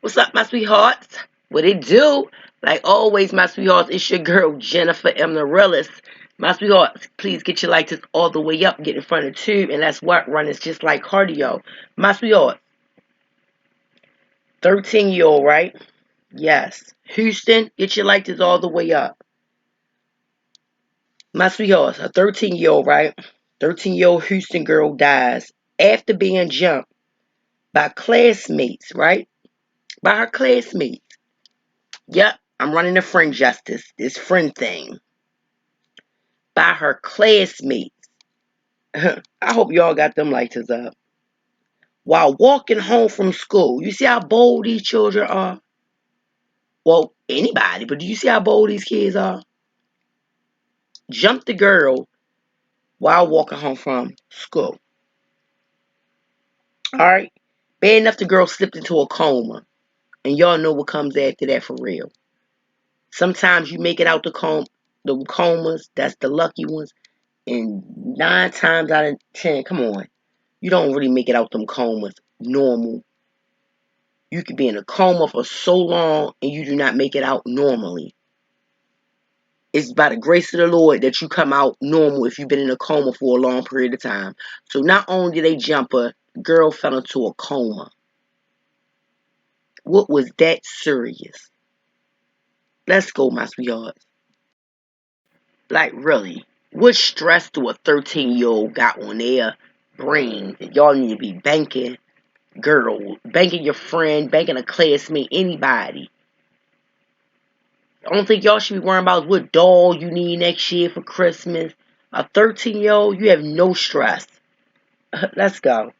What's up, my sweethearts? What it do? Like always, my sweethearts, it's your girl, Jennifer Amaryllis. My sweethearts, please get your lighters all the way up, get in front of the tube, and that's what run is just like cardio. My sweethearts, 13-year-old, right? Yes. Houston, get your lighters all the way up. My sweethearts, a 13-year-old, right? 13-year-old Houston girl dies after being jumped by classmates, right? By her classmates. Yep, I'm running the friend justice, this friend thing. By her classmates. I hope y'all got them lighters up. While walking home from school, you see how bold these children are? Well, anybody, but do you see how bold these kids are? Jumped the girl while walking home from school. Alright? Bad enough the girl slipped into a coma. And y'all know what comes after that for real. Sometimes you make it out the comas, that's the lucky ones. And 9 times out of 10, come on, you don't really make it out them comas normal. You could be in a coma for so long and you do not make it out normally. It's by the grace of the Lord that you come out normal if you've been in a coma for a long period of time. So not only did they jump her, the girl fell into a coma. What was that serious? Let's go, my sweethearts. Like, really, what stress do a 13-year-old got on their brain that y'all need to be banking? Girl, banking your friend, banking a classmate, anybody. I don't think y'all should be worrying about what doll you need next year for Christmas. A 13-year-old, you have no stress. Let's go.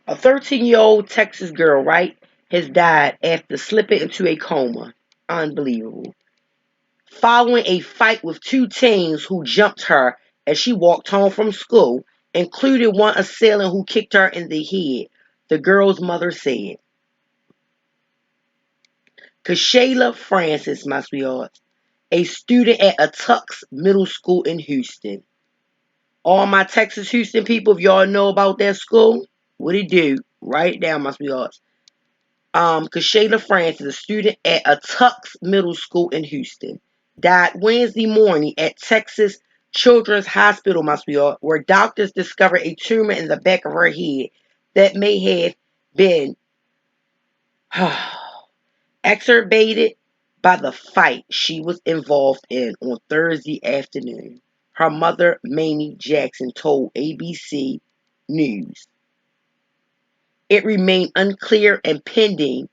A 13-year-old Texas girl, right, has died after slipping into a coma. Unbelievable. Following a fight with two teens who jumped her as she walked home from school, including one assailant who kicked her in the head, the girl's mother said. Kashayla Francis, my sweetheart, a student at a Tux Middle School in Houston. All my Texas Houston people, if y'all know about that school, what it do? Write it down, my sweethearts. Kashayla Francis, a student at a Tux Middle School in Houston, died Wednesday morning at Texas Children's Hospital, my sweetheart, where doctors discovered a tumor in the back of her head that may have been exacerbated by the fight she was involved in on Thursday afternoon. Her mother, Mamie Jackson, told ABC News. It remained unclear and pending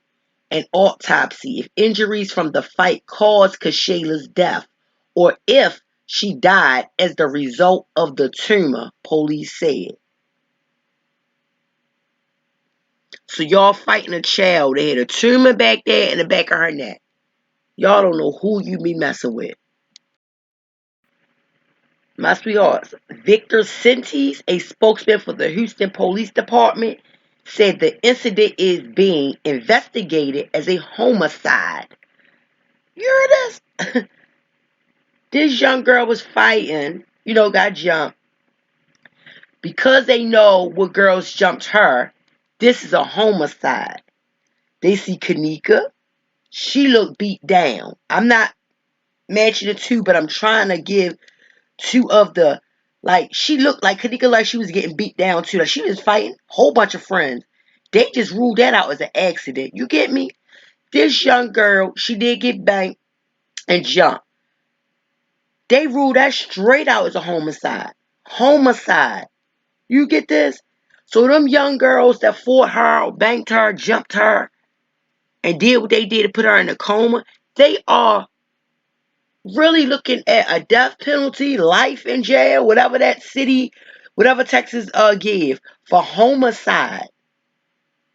an autopsy if injuries from the fight caused Kashayla's death or if she died as the result of the tumor, police said. So y'all fighting a child. They had a tumor back there in the back of her neck. Y'all don't know who you be messing with. My sweethearts, Victor Sintes, a spokesman for the Houston Police Department, said the incident is being investigated as a homicide. You heard this? This young girl was fighting, got jumped. Because they know what girls jumped her, this is a homicide. They see Kanika. She looked beat down. I'm not matching the two, but I'm trying to give two of the, like, she looked like Kanika, like she was getting beat down too. Like she was fighting, whole bunch of friends. They just ruled that out as an accident. You get me? This young girl, she did get banged and jumped. They ruled that straight out as a homicide. Homicide. You get this? So them young girls that fought her, banged her, jumped her, and did what they did to put her in a coma, they are really looking at a death penalty, life in jail, whatever that city, whatever Texas give for homicide.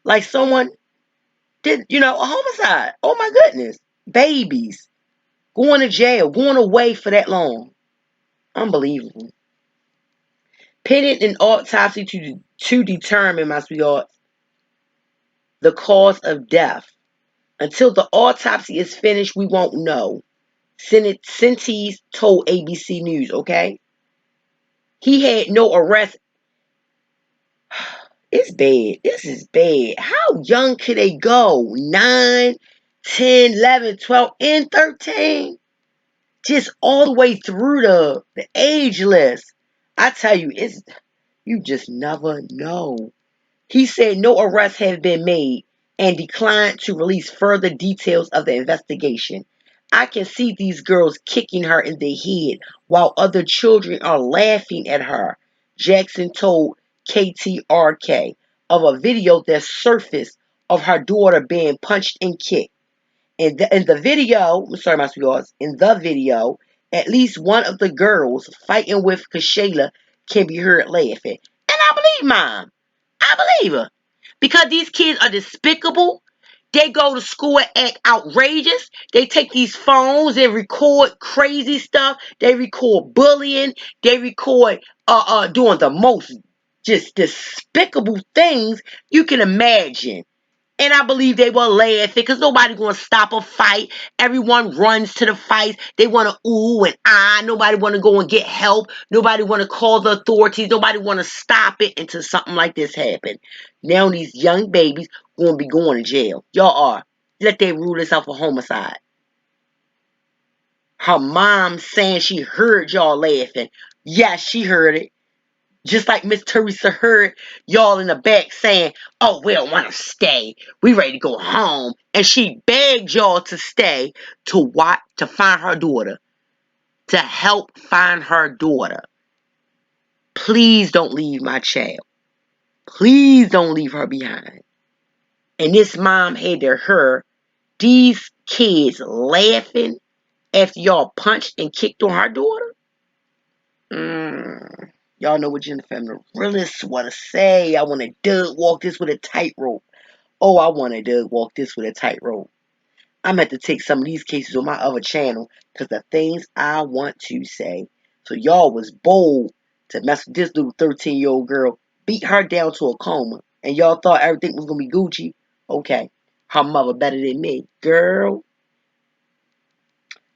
Like someone did, a homicide. Oh my goodness. Babies going to jail, going away for that long. Unbelievable. Pending an autopsy to determine, my sweetheart, the cause of death. Until the autopsy is finished, we won't know. Sintes told ABC News, okay? He had no arrest. It's bad. This is bad. How young can they go? 9, 10, 11, 12, and 13? Just all the way through the age list. I tell you, you just never know. He said no arrests have been made and declined to release further details of the investigation. I can see these girls kicking her in the head while other children are laughing at her, Jackson told KTRK of a video that surfaced of her daughter being punched and kicked. In the video, sorry, my sweethearts, in the video, at least one of the girls fighting with Kashayla can be heard laughing. And I believe mom. I believe her. Because these kids are despicable. They go to school and act outrageous. They take these phones and record crazy stuff. They record bullying. They record doing the most just despicable things you can imagine. And I believe they were laughing because nobody going to stop a fight. Everyone runs to the fight. They want to ooh and ah. Nobody want to go and get help. Nobody want to call the authorities. Nobody want to stop it until something like this happen. Now these young babies going to be going to jail. Y'all are. Let they rule this out for homicide. Her mom saying she heard y'all laughing. Yes, she heard it. Just like Miss Teresa heard y'all in the back saying, oh, we don't want to stay. We ready to go home. And she begged y'all to stay to find her daughter. To help find her daughter. Please don't leave my child. Please don't leave her behind. And this mom had to hear these kids laughing after y'all punched and kicked on her daughter. Y'all know what Jennifer and the realists want to say. I want to Doug walk this with a tightrope. Oh, I want to Doug walk this with a tightrope. I'm going to have to take some of these cases on my other channel because the things I want to say. So y'all was bold to mess with this little 13-year-old girl, beat her down to a coma, and y'all thought everything was going to be Gucci. Okay, her mother better than me. Girl.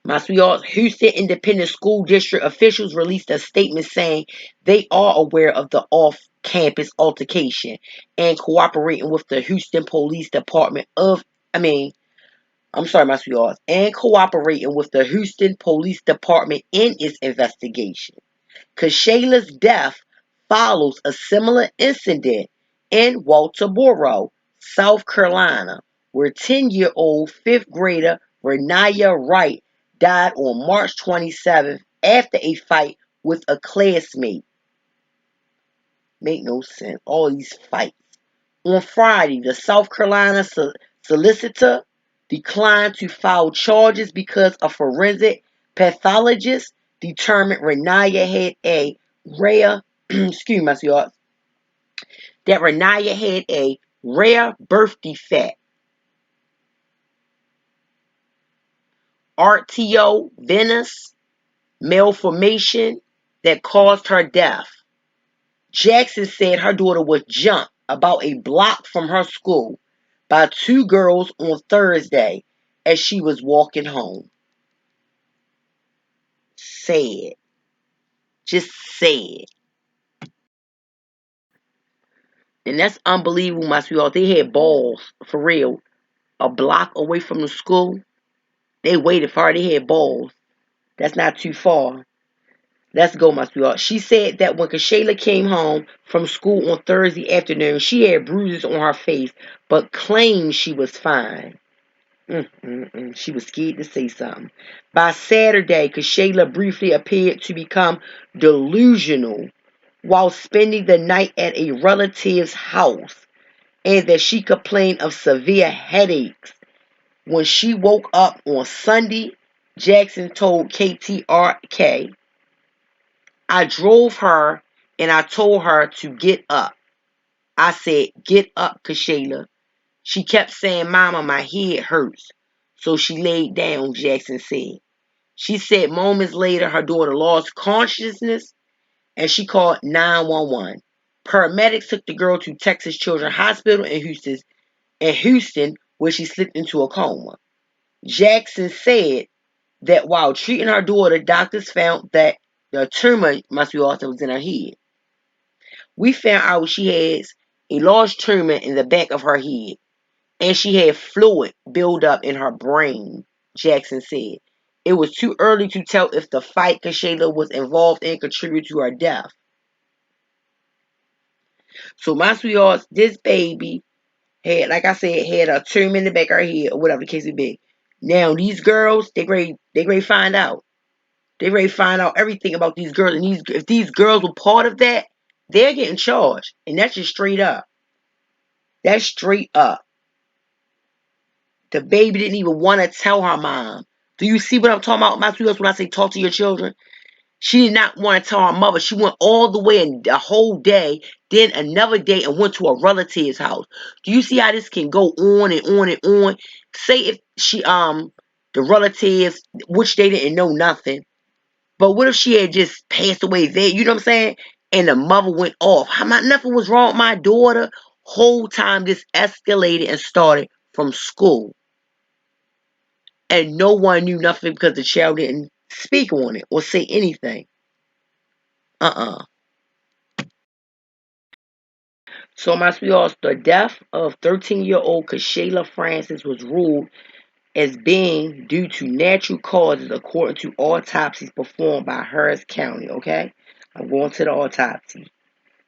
My sweethearts, Houston Independent School District officials released a statement saying they are aware of the off-campus altercation and cooperating with the Houston Police Department my sweethearts, and cooperating with the Houston Police Department in its investigation. Kashayla's death follows a similar incident in Walterboro, South Carolina, where 10-year-old fifth grader Renaya Wright died on March 27th after a fight with a classmate. Make no sense. All these fights. On Friday, the South Carolina solicitor declined to file charges because a forensic pathologist determined Renaya had a rare, excuse me, y'all, that Renaya had a rare birth defect, artio venous malformation that caused her death. Jackson said her daughter was jumped about a block from her school by two girls on Thursday as she was walking home. Sad. Just sad. And that's unbelievable, my sweetheart. They had balls, for real. A block away from the school. They waited for her. They had balls. That's not too far. Let's go, my sweetheart. She said that when Kashayla came home from school on Thursday afternoon, she had bruises on her face, but claimed she was fine. She was scared to say something. By Saturday, Kashayla briefly appeared to become delusional while spending the night at a relative's house, and that she complained of severe headaches. When she woke up on Sunday, Jackson told KTRK, I drove her and I told her to get up. I said, get up, Kashayla. She kept saying, Mama, my head hurts. So she laid down, Jackson said. She said moments later her daughter lost consciousness and she called 911. Paramedics took the girl to Texas Children's Hospital in Houston, where she slipped into a coma. Jackson said that while treating her daughter, doctors found that the tumor must be also was in her head. We found out she has a large tumor in the back of her head, and she had fluid build up in her brain, Jackson said. It was too early to tell if the fight Kashayla was involved in contributed to her death. So my sweethearts, this baby had, like I said, had a tumor in the back of her head or whatever the case may be. Now these girls, they find out. They ready to find out everything about these girls. And if these girls were part of that, they're getting charged. And that's just straight up. That's straight up. The baby didn't even want to tell her mom. Do you see what I'm talking about, my sweethearts, when I say talk to your children? She did not want to tell her mother. She went all the way in the whole day, then another day, and went to a relative's house. Do you see how this can go on and on and on? Say if the relatives, which they didn't know nothing, but what if she had just passed away there? You know what I'm saying? And the mother went off. Nothing was wrong with my daughter. Whole time this escalated and started from school. And no one knew nothing because the child didn't speak on it or say anything. Uh-uh. So my sweethearts, the death of 13-year-old Kashayla Francis was ruled as being due to natural causes according to autopsies performed by Harris County, okay? I'm going to the autopsy.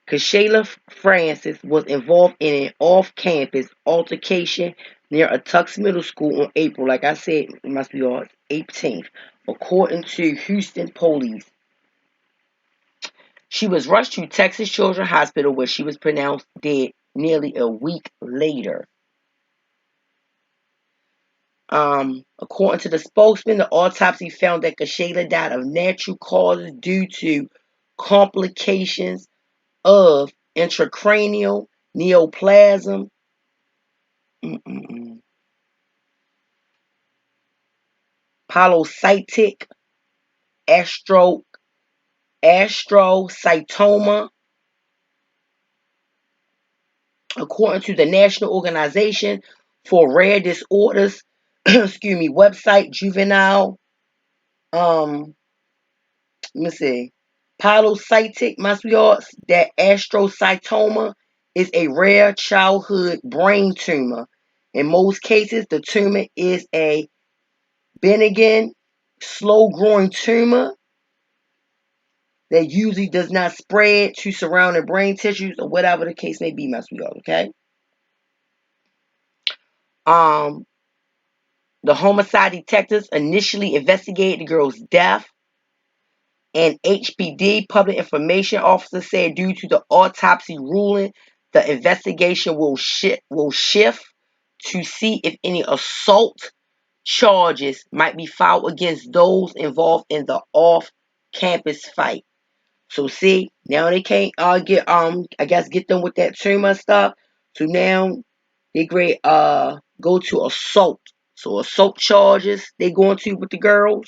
Kashayla Francis was involved in an off-campus altercation near a Tux Middle School on April, like I said, it must be on 18th, according to Houston police. She was rushed to Texas Children's Hospital where she was pronounced dead nearly a week later. According to the spokesman, the autopsy found that Kashayla died of natural causes due to complications of intracranial neoplasm, polycystic astrocytoma. According to the National Organization for Rare Disorders, excuse me, website juvenile, let me see, polycystic, my sweethearts, that astrocytoma is a rare childhood brain tumor. In most cases, the tumor is a benign, slow-growing tumor that usually does not spread to surrounding brain tissues or whatever the case may be, my sweetheart, okay? Um, the homicide detectives initially investigated the girl's death. An HPD public information officer said due to the autopsy ruling, the investigation will shift to see if any assault charges might be filed against those involved in the off-campus fight. So see, now they can't get get them with that tumor stuff. So now they grade go to assault. So assault charges they going to with the girls.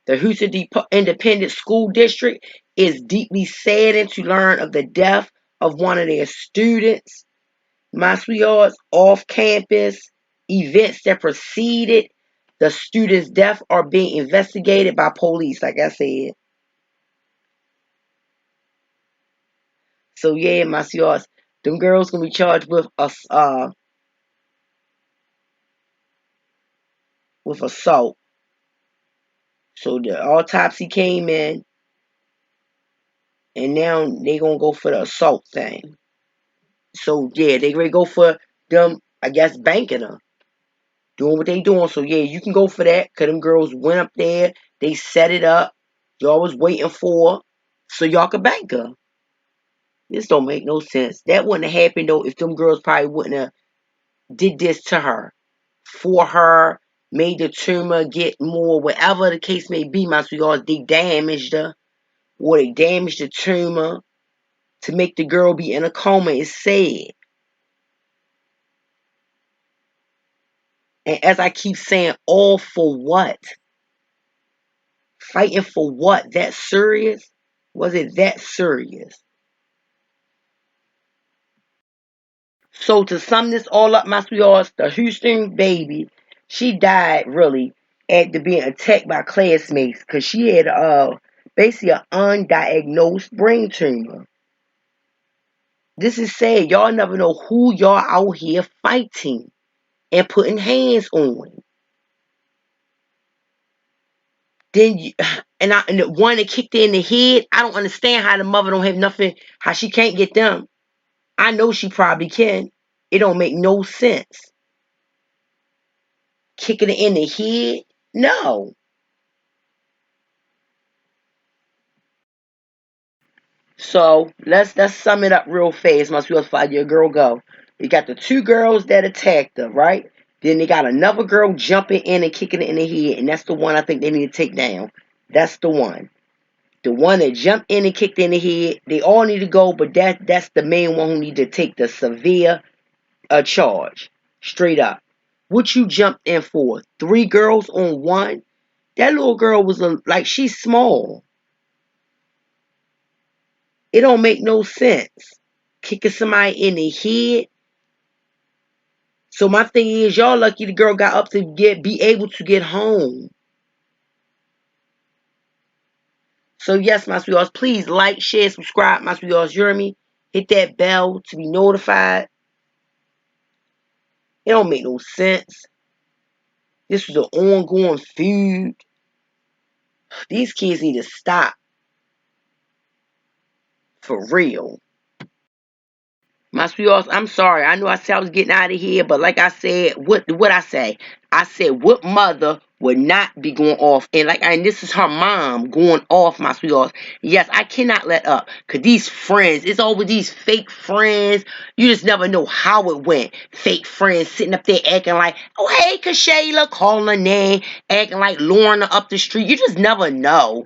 The Houston Independent School District is deeply saddened to learn of the death of one of their students. My sweethearts, off-campus events that preceded the student's death are being investigated by police, like I said. So yeah, my sweethearts, them girls gonna be charged with assault. So the autopsy came in, and now they gonna go for the assault thing. So yeah, they gonna go for them, I guess, banking them, doing what they doing. So yeah, you can go for that, cause them girls went up there, they set it up, y'all was waiting for, so y'all could bank her. This don't make no sense. That wouldn't have happened though if them girls probably wouldn't have did this to her, for her, made the tumor get more, whatever the case may be, my sweetheart, they damaged her, or they damaged the tumor to make the girl be in a coma, it's sad. And as I keep saying, all for what? Fighting for what? That serious? Was it that serious? So to sum this all up, my sweethearts, the Houston baby, she died really after being attacked by classmates because she had basically an undiagnosed brain tumor. This is sad. Y'all never know who y'all out here fighting and putting hands on. Then you, and the one that kicked her in the head, I don't understand how the mother don't have nothing, how she can't get them. I know she probably can. It don't make no sense. Kicking it in the head? No. So let's sum it up real fast. Must be able to find your girl go. You got the two girls that attacked her, right? Then they got another girl jumping in and kicking it in the head, and that's the one I think they need to take down. That's the one. The one that jumped in and kicked in the head. They all need to go, but that's the main one who need to take the severe charge. Straight up. What you jumped in for? Three girls on one? That little girl was like she's small. It don't make no sense. Kicking somebody in the head. So my thing is, y'all lucky the girl got up to be able to get home. So yes, my sweethearts, please like, share, subscribe, my sweethearts. You hear me? Hit that bell to be notified. It don't make no sense. This was an ongoing feud. These kids need to stop. For real. My sweethearts, I'm sorry. I know I said I was getting out of here, but like I said, what I say? I said what mother would not be going off, and this is her mom going off, my sweethearts. Yes, I cannot let up, cause these friends, it's always these fake friends. You just never know how it went. Fake friends sitting up there acting like, oh hey Kashayla, calling her name, acting like Lorna up the street. You just never know.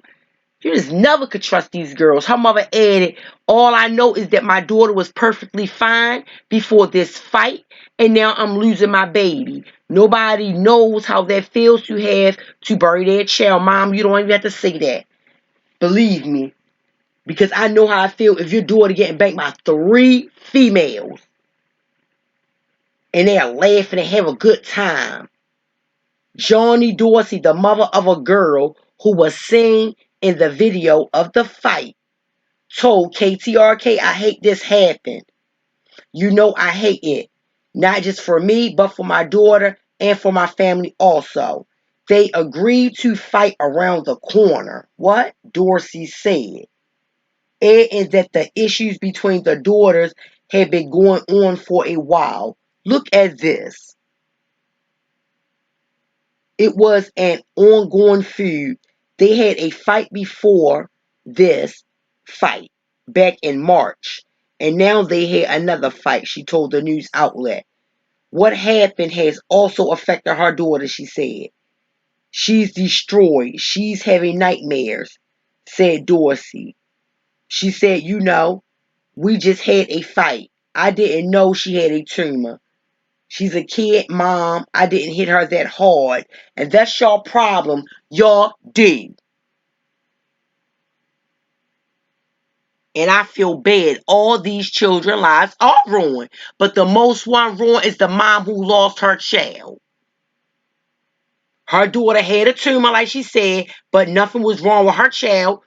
You just never could trust these girls. Her mother added, all I know is that my daughter was perfectly fine before this fight, and now I'm losing my baby. Nobody knows how that feels to have to bury their child. Mom, you don't even have to say that. Believe me. Because I know how I feel if your daughter getting banked by three females. And they are laughing and have a good time. Johnny Dorsey, the mother of a girl who was seen in the video of the fight, told KTRK, I hate this happened. You know I hate it. Not just for me, but for my daughter and for my family also. They agreed to fight around the corner. What? Dorsey said. And that the issues between the daughters had been going on for a while. Look at this. It was an ongoing feud. They had a fight before this fight back in March. And now they had another fight, she told the news outlet. What happened has also affected her daughter, she said. She's destroyed. She's having nightmares, said Dorsey. She said, we just had a fight. I didn't know she had a tumor. She's a kid, Mom. I didn't hit her that hard. And that's your problem. Y'all do. And I feel bad. All these children's lives are ruined. But the most one ruined is the mom who lost her child. Her daughter had a tumor, like she said, but nothing was wrong with her child.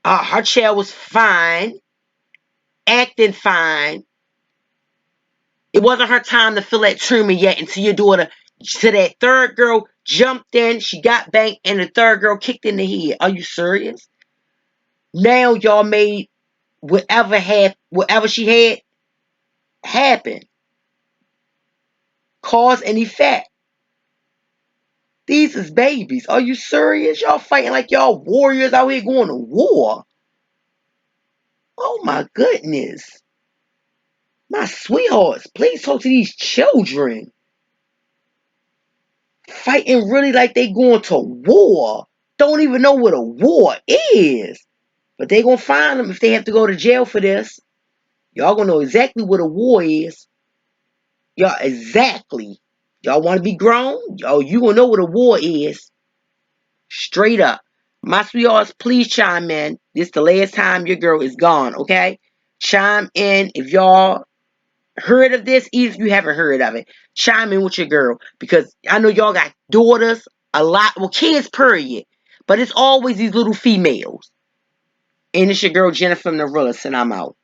Her child was fine, acting fine. It wasn't her time to feel that tumor yet until your daughter, to that third girl, jumped in, she got banked, and the third girl kicked in the head. Are you serious? Now y'all made whatever she had happen. Cause and effect. These is babies. Are you serious? Y'all fighting like y'all warriors out here going to war. Oh my goodness. My sweethearts, please talk to these children. Fighting really like they going to war. Don't even know what a war is. But they gonna find them if they have to go to jail for this. Y'all gonna know exactly what a war is. Y'all exactly. Y'all wanna be grown? You gonna know what a war is. Straight up. My sweethearts, please chime in. This the last time your girl is gone, okay? Chime in if y'all heard of this, even if you haven't heard of it. Chime in with your girl. Because I know y'all got daughters, a lot, well, kids, period. But it's always these little females. And it's your girl, Jennifer Narilla, and I'm out.